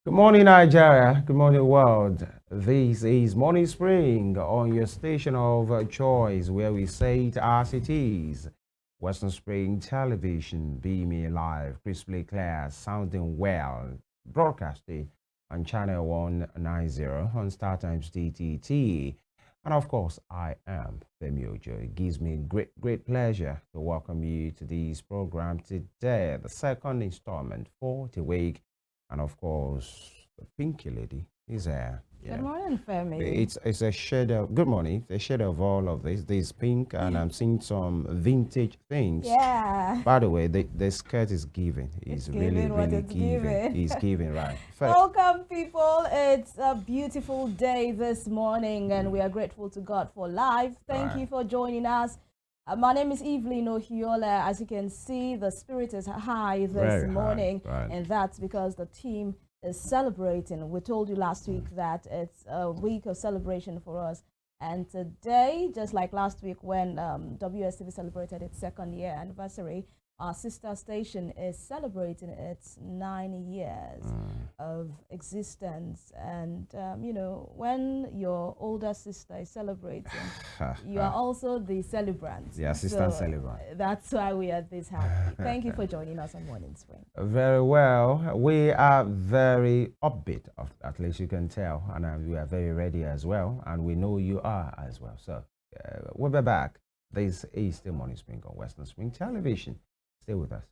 Good morning, Nigeria. Good morning, world. This is Morning Spring on your station of choice, where we say it as it is. Western Spring Television, beaming live, crisply clear, sounding well, broadcasting on Channel 190 on StarTimes DTT. And of course, I am Femi Ojo. It gives me great pleasure to welcome you to this program today, the second installment for the week, and of course, the Pinky Lady is there. Good Yeah, morning, Femi. it's a shade of good morning. A shade of all of this. This pink, and I'm seeing some vintage things. Yeah, By the way, the skirt is giving. it's Is really giving what really it's giving. giving. Is giving right. Welcome, people. It's a beautiful day this morning, and we are grateful to God for life. Thank Right. you for joining us. My name is Evelyn Ohiolei. As you can see, the spirit is high this Very high. morning, Right. and that's because the team is celebrating. We told you last week that it's a week of celebration for us. And today, just like last week when WSTV celebrated its second year anniversary, our sister station is celebrating its 9 years of existence. And, when your older sister is celebrating, you are also the celebrant. The assistant So celebrant. that's why we are this happy. Thank you for joining us on Morning Spring. Very well. We are very upbeat, at least you can tell, and we are very ready as well, and we know you are as well. So we'll be back. This is the Morning Spring on Western Spring Television. Stay with us.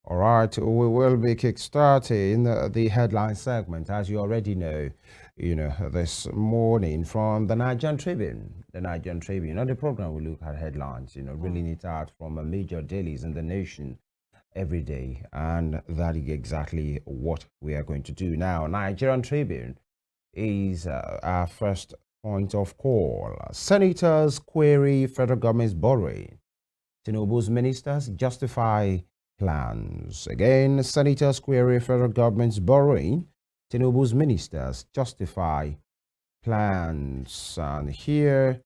All right, we will be kickstarting the headline segment, as you already know. This morning from the Nigerian Tribune. The Nigerian Tribune. On the program, we look at headlines. Reeling it out from major dailies in the nation every day, and that is exactly what we are going to do now. Nigerian Tribune is our first point of call. Senators query federal government's borrowing. Tinubu's ministers justify plans. Again, senators query federal government's borrowing. Tinubu's ministers justify plans. And here,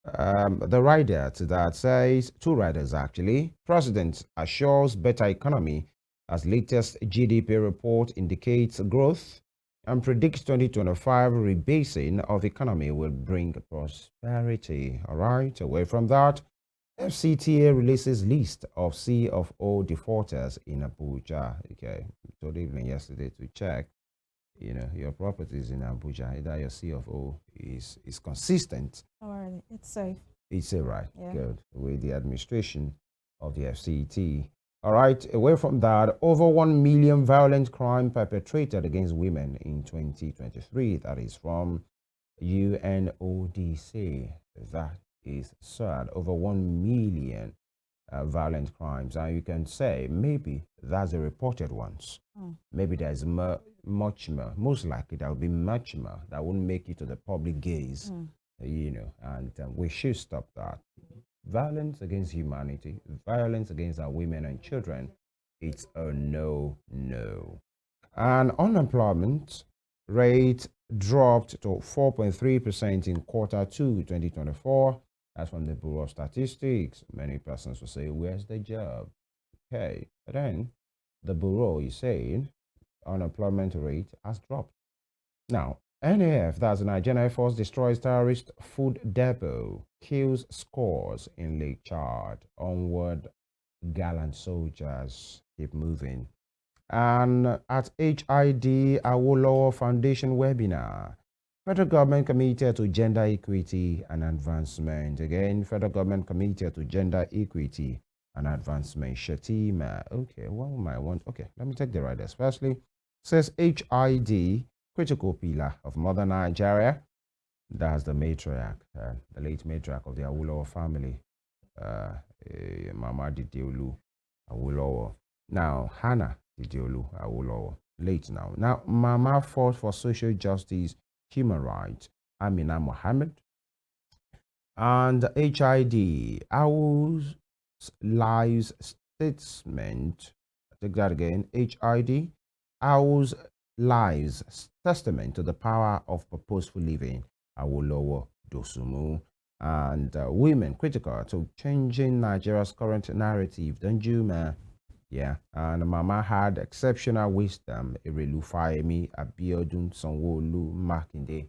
the rider to that says, two riders actually. President assures better economy as latest GDP report indicates growth and predicts 2025 rebasing of economy will bring prosperity. All right, away from that. FCTA releases list of C of O defaulters in Abuja. Okay, told Evelyn yesterday to check. Your properties in Abuja, either your C of O is consistent. All right, it's safe. It's a right, Yeah. good, with the administration of the FCT. All right, away from that, over 1 million violent crime perpetrated against women in 2023. That is from UNODC. That is sad. Over 1 million violent crimes. And you can say maybe that's the reported ones. Maybe there's much more. Most likely there will be much more that won't make it to the public gaze, and we should stop that. Violence against humanity, violence against our women and children, it's a no, no. And unemployment rate dropped to 4.3% in quarter two 2024. That's from the Bureau of Statistics. Many persons will say, where's the job? Okay, but then the Bureau is saying unemployment rate has dropped. Now, NAF, that's the Nigerian Air Force, destroys terrorist food depot, kills scores in Lake Chad. Onward, gallant soldiers keep moving. And at HID Awolowo Foundation webinar, federal government committed to gender equity and advancement. Again, federal government committed to gender equity and advancement. Shatima. Okay, what might want? Okay, let me take the riders. Firstly, says HID, critical pillar of modern Nigeria. That's the matriarch, the late matriarch of the Awolowo family, uh, Mama Dideolu Awolowo. Now, Hannah Dideolu Awolowo, late now. Now, Mama fought for social justice, human rights, Amina Mohammed, and HID, Awu's Lives Statement. Take that again, HID, Owls' lives, testament to the power of purposeful living. Awolowo Dosumu. And women critical to changing Nigeria's current narrative. Don't you, man? Yeah, and Mama had exceptional wisdom. Erelu Fayemi, Abiodun, Sanwo-Olu, Makinde.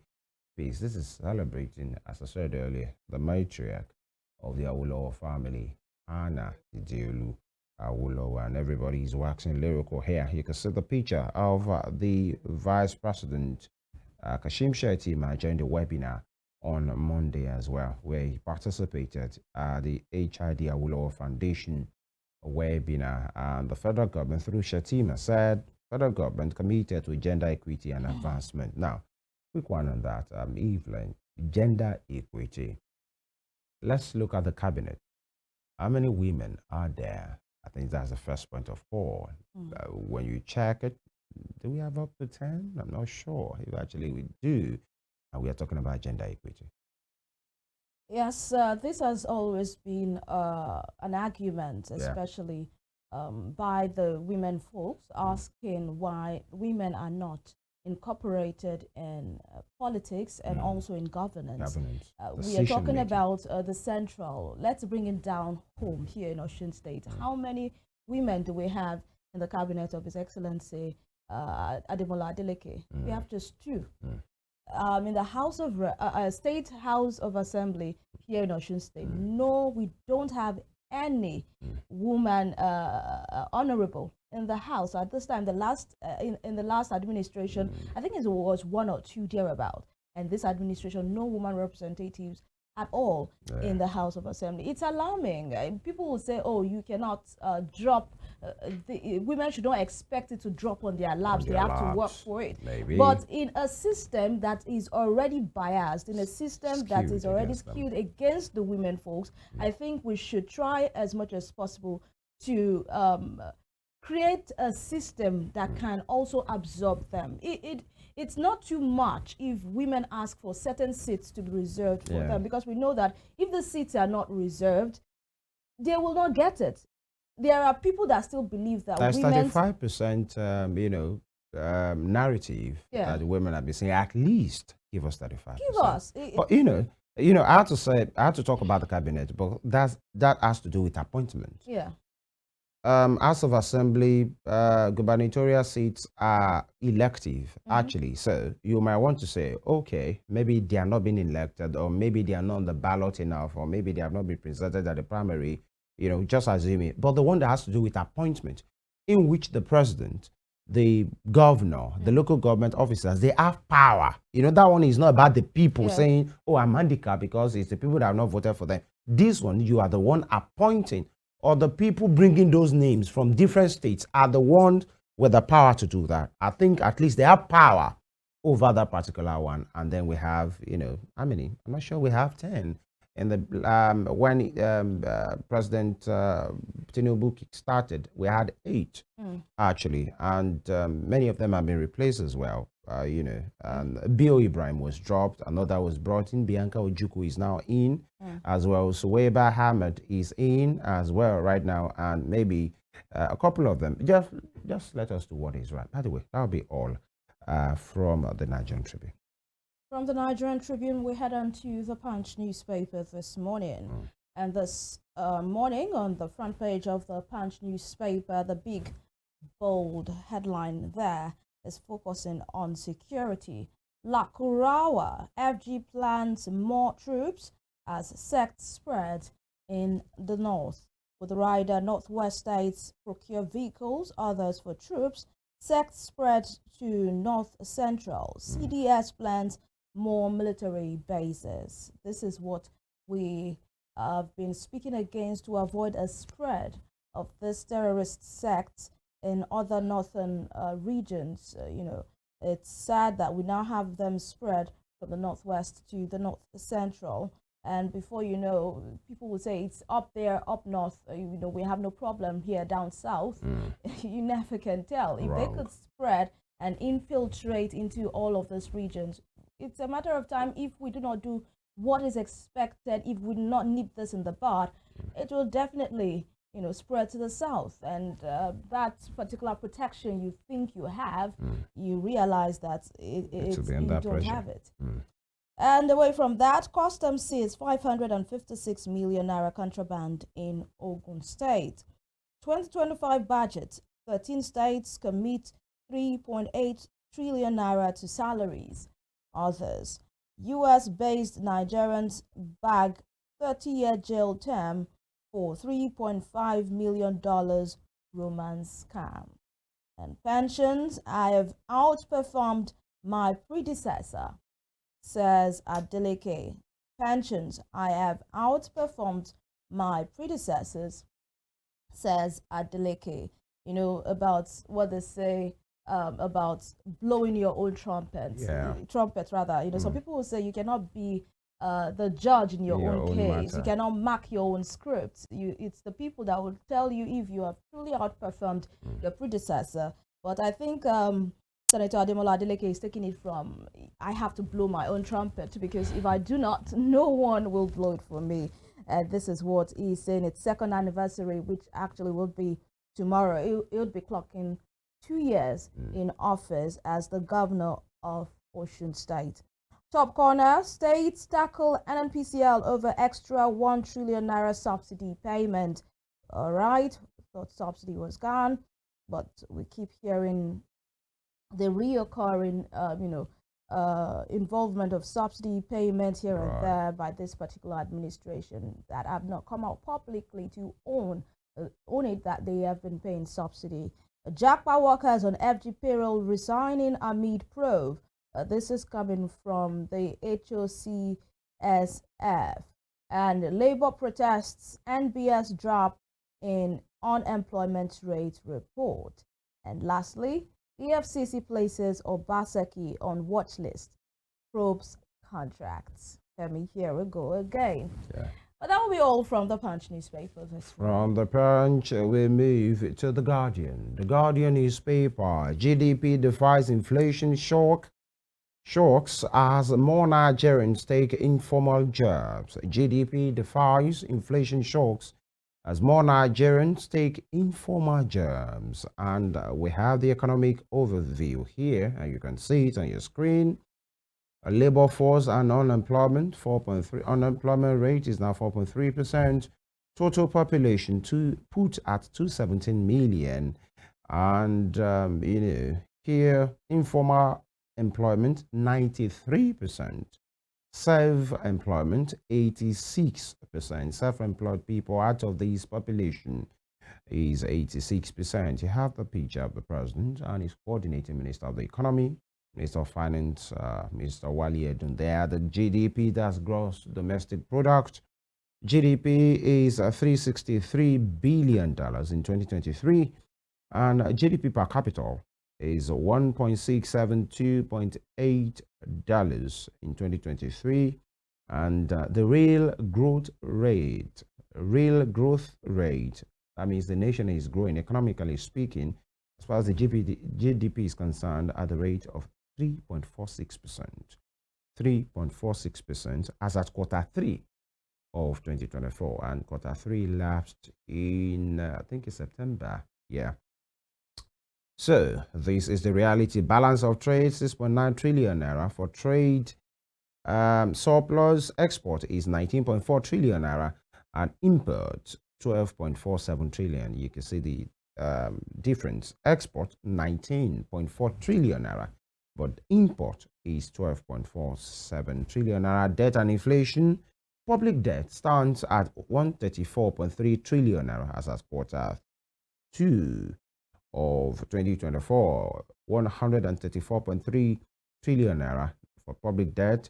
Peace. This is celebrating, as I said earlier, the matriarch of the Awolowo family, Anna Idiolu Awolowo, and everybody is waxing lyrical here. You can see the picture of the Vice President, Kashim Shettima, during the webinar on Monday as well, where he participated at the HID Awolowo Foundation webinar. And the federal government, through Shettima, said federal government committed to gender equity and advancement. Now, quick one on that, Evelyn, gender equity. Let's look at the cabinet. How many women are there? I think that's the first point of call. When you check it, do we have up to 10? I'm not sure if actually we do. And we are talking about gender equity. Yes, this has always been an argument, especially by the women folks, asking why women are not incorporated in politics and also in governance. We are talking about the central. Let's bring it down home here in Osun State. How many women do we have in the cabinet of His Excellency Ademola Adeleke? We have just two. In the House of State House of Assembly here in Osun State, no, we don't have any woman honorable in the House at this time. The last in the last administration, I think it was one or two thereabout, and this administration, no woman representatives at all in the House of Assembly. It's alarming. People will say, "Oh, you cannot drop." Women should not expect it to drop on their laps. They have to work for it. Maybe. But in a system that is already biased, in a system that is already skewed against the women folks, I think we should try as much as possible to create a system that can also absorb them. It's not too much if women ask for certain seats to be reserved for them, because we know that if the seats are not reserved, they will not get it. There are people that still believe that that's women 35%, narrative that the women have been saying. At least give us 35%. Give us. But I have to talk about the cabinet, but that has to do with appointment. Yeah. House of Assembly gubernatorial seats are elective, actually. So you might want to say, okay, maybe they are not being elected, or maybe they are not on the ballot enough, or maybe they have not been presented at the primary, just assuming. But the one that has to do with appointment, in which the president, the governor, the local government officers, they have power. That one is not about the people saying, oh, I'm handicapped because it's the people that have not voted for them. This one, you are the one appointing, or the people bringing those names from different states are the ones with the power to do that. I think at least they have power over that particular one. And then we have, how many? I'm not sure we have 10. And when President Tinubu started, we had 8 actually, and many of them have been replaced as well. Bio Ibrahim was dropped, another was brought in. Bianca Ojukwu is now in as well. Suwaiba Ahmed is in as well right now, and maybe a couple of them. Just let us do what is right. By the way, that'll be all from the Nigerian Tribune. From the Nigerian Tribune, we head on to the Punch newspaper this morning. And this morning, on the front page of the Punch newspaper, the big, bold headline there is focusing on security. Lakurawa, FG plans more troops as sects spread in the north. With the rider, Northwest states procure vehicles, others for troops. Sects spread to North Central. CDS plans more military bases. This is what we have been speaking against, to avoid a spread of this terrorist sects in other northern regions. It's sad that we now have them spread from the northwest to the north central, and before you know, people will say it's up there, up north. We have no problem here down south. You never can tell. If they could spread and infiltrate into all of these regions, it's a matter of time. If we do not do what is expected, if we do not nip this in the bud, it will definitely spread to the south, and that particular protection you think you have, you realize that you don't have it. And away from that, customs seized 556 million naira contraband in Ogun State. 2025 budget, 13 states commit 3.8 trillion naira to salaries. Others, US-based Nigerians bag 30-year jail term for $3.5 million romance scam. And pensions, I have outperformed my predecessor, says Adeleke. Pensions, I have outperformed my predecessors, says Adeleke. About what they say about blowing your own trumpet. Yeah. Trumpet, rather. Some people will say you cannot be the judge in your own case. Matter. You cannot mark your own script. It's the people that will tell you if you have truly outperformed your predecessor. But I think Senator Ademola Adeleke is taking it from, I have to blow my own trumpet, because if I do not, no one will blow it for me. This is what he's saying. Its second anniversary, which actually will be tomorrow. It would be clocking 2 years in office as the governor of Osun State. Top corner, states tackle NNPCL over extra 1 trillion naira subsidy payment. All right, thought subsidy was gone, but we keep hearing the reoccurring, involvement of subsidy payments here and there by this particular administration that have not come out publicly to own it, that they have been paying subsidy. Jackpot workers on FG payroll resigning amid probe. This is coming from the HOCSF. And labor protests, NBS drop in unemployment rate report. And lastly, EFCC places Obaseki on watch list, probes contracts. Femi, here we go again. Yeah. But that will be all from the Punch newspaper this morning. From the Punch, we move to the Guardian. The Guardian newspaper: GDP defies inflation shocks as more Nigerians take informal jobs. GDP defies inflation shocks as more Nigerians take informal jobs. And we have the economic overview here, and you can see it on your screen. Labor force and unemployment, 4.3. Unemployment rate is now 4.3%. Total population put at 217 million. And, here, informal employment, 93%. Self-employment, 86%. Self-employed people out of this population is 86%. You have the picture of the president and his coordinating minister of the economy, Minister of Finance, Mr. Wale Edun. There, the GDP, that's gross domestic product. GDP is $363 billion in 2023, and GDP per capita is $1.672.8 in 2023, and the real growth rate, that means the nation is growing economically speaking, as far as the GDP is concerned, at the rate of 3.46%. 3.46% as at quarter 3 of 2024, and quarter 3 lapsed in I think it's September. Yeah. So this is the reality. Balance of trade, 6.9 trillion naira for trade. Surplus export is 19.4 trillion naira, and import 12.47 trillion. You can see the difference. Export 19.4 trillion naira, but import is 12.47 trillion naira. Debt and inflation. Public debt stands at 134.3 trillion naira as at quarter 2 of 2024, 134.3 trillion naira for public debt,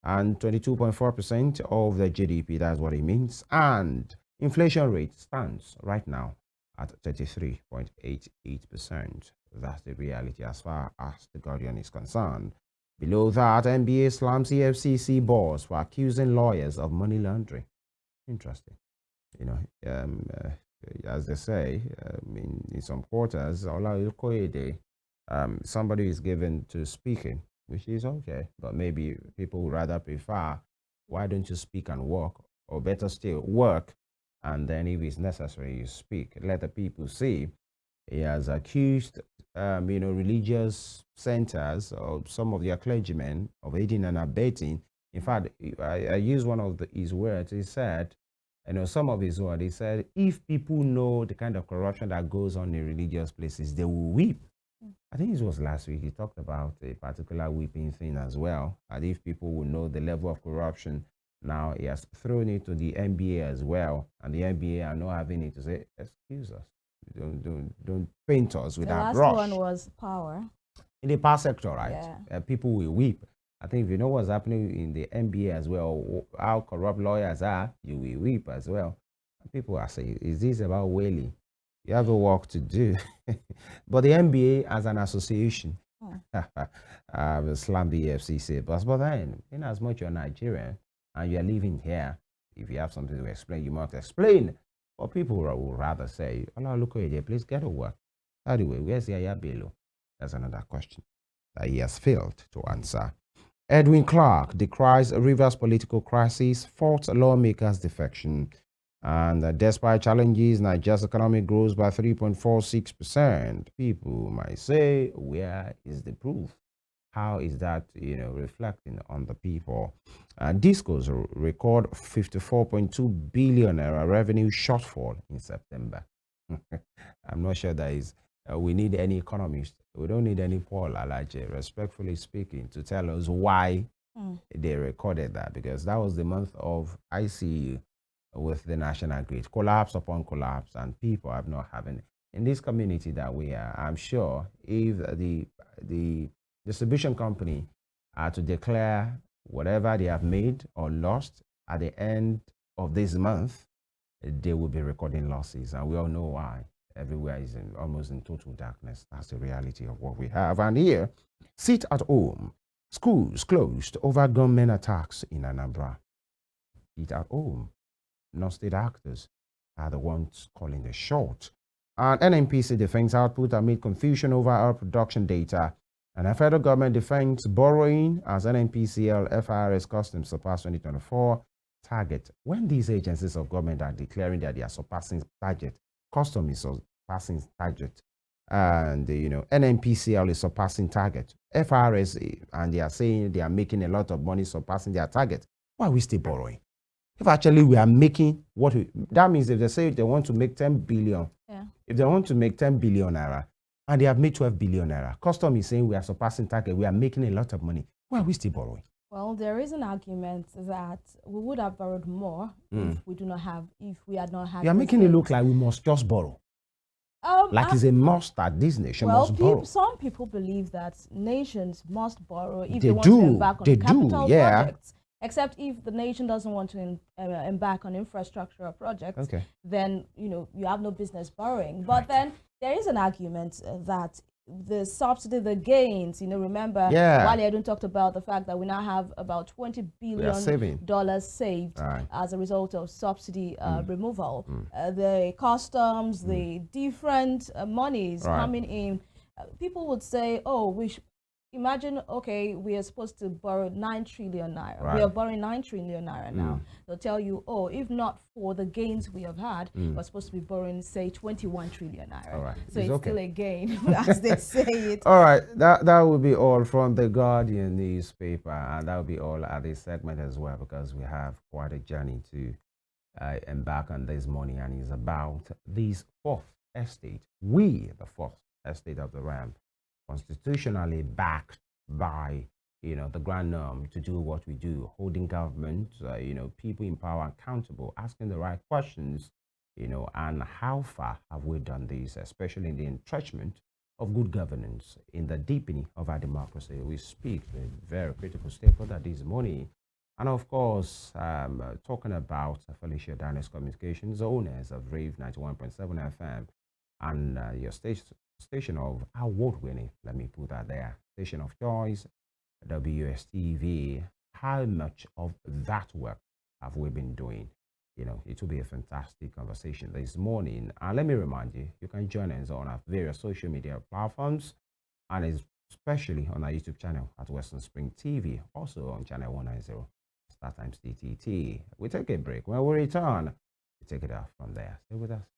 and 22.4% of the GDP. That's what it means. And inflation rate stands right now at 33.88%. That's the reality as far as the Guardian is concerned. Below that, NBA slams EFCC boss for accusing lawyers of money laundering. Interesting. As they say, in some quarters, somebody is given to speaking, which is okay, but maybe people would rather prefer, why don't you speak and work, or better still, work And then if it's necessary, you speak. Let the people see. He has accused, religious centers or some of their clergymen of aiding and abetting. In fact, I used one of his words. He said, some of his words, he said, if people know the kind of corruption that goes on in religious places, they will weep. I think it was last week. He talked about a particular weeping thing as well. And if people will know the level of corruption, now he has thrown it to the NBA as well. And the NBA are not having it to say, excuse us. Don't paint us with that brush. The last one was power. In the power sector, right? Yeah. People will weep. I think if you know what's happening in the NBA as well, how corrupt lawyers are, you will weep as well. People are saying, is this about whaling? You have a work to do. But the NBA as an association, slam the FCC, but then, in as much you're Nigerian and you're living here, if you have something to explain, you must explain. But people will rather say, "Allah, look at you, please get to work." Anyway, where's Yaya Bello? That's another question that he has failed to answer. Edwin Clark decries Rivers political crisis, faults lawmakers' defection. And despite challenges, Nigeria's economy grows by 3.46%. People might say, where is the proof? How is that, reflecting on the people? Discos record 54.2 billion naira revenue shortfall in September. I'm not sure that is. We need any economist. We don't need any Paul Alaje, respectfully speaking, to tell us why they recorded that, because that was the month of ICU with the national grid, collapse upon collapse, and people have not having in this community that we are. I'm sure if the distribution company are to declare whatever they have made or lost at the end of this month, they will be recording losses, and we all know why. Everywhere is almost in total darkness. That's the reality of what we have. And here, sit at home. Schools closed over gunmen attacks in Anambra. Sit at home. Non-state actors are the ones calling the shot. And NNPC defense output amid confusion over our production data. And the federal government defense borrowing as NNPCL FRS customs surpass 2024 target. When these agencies of government are declaring that they are surpassing target, custom is surpassing target, and NNPCL is surpassing target, FRS, and they are saying they are making a lot of money surpassing their target, why are we still borrowing? If actually we are making that means if they say they want to make 10 billion, if they want to make 10 billion naira and they have made 12 billion naira, custom is saying we are surpassing target, we are making a lot of money, why are we still borrowing? Well, there is an argument that we would have borrowed more if we had not had. You are making it look like we must just borrow. Like it's a must that this nation must borrow. Some people believe that nations must borrow if they want to embark on capital projects. Except if the nation doesn't want to embark on infrastructure projects, then you have no business borrowing. But then there is an argument that the subsidy, the gains, remember, Wale Edun talked about the fact that we now have about $20 billion saved as a result of subsidy removal. The customs, the different monies coming in, people would say, oh, imagine, okay, we are supposed to borrow 9 trillion naira. We are borrowing 9 trillion naira now. They'll tell you, oh, if not for the gains we have had, we're supposed to be borrowing, say, 21 trillion naira. So it's still a gain, as they say it. All right, that will be all from the Guardian newspaper, and that will be all at this segment as well, because we have quite a journey to embark on this morning, and it's about this fourth estate. The fourth estate of the realm, constitutionally backed by the grand norm to do what we do, holding government, people in power accountable, asking the right questions, and how far have we done this, especially in the entrenchment of good governance, in the deepening of our democracy. We speak to a very critical stakeholder this morning, and of course, talking about Felicia Daniels Communications, owners of Rave 91.7 FM, and your station of award-winning, let me put that there, station of choice, WSTV. How much of that work have we been doing? It will be a fantastic conversation this morning. And let me remind you, you can join us on our various social media platforms, and especially on our YouTube channel at Western Spring TV, also on channel 190, Start Times DTT. We take a break. When we return, take it out from there. Stay with us.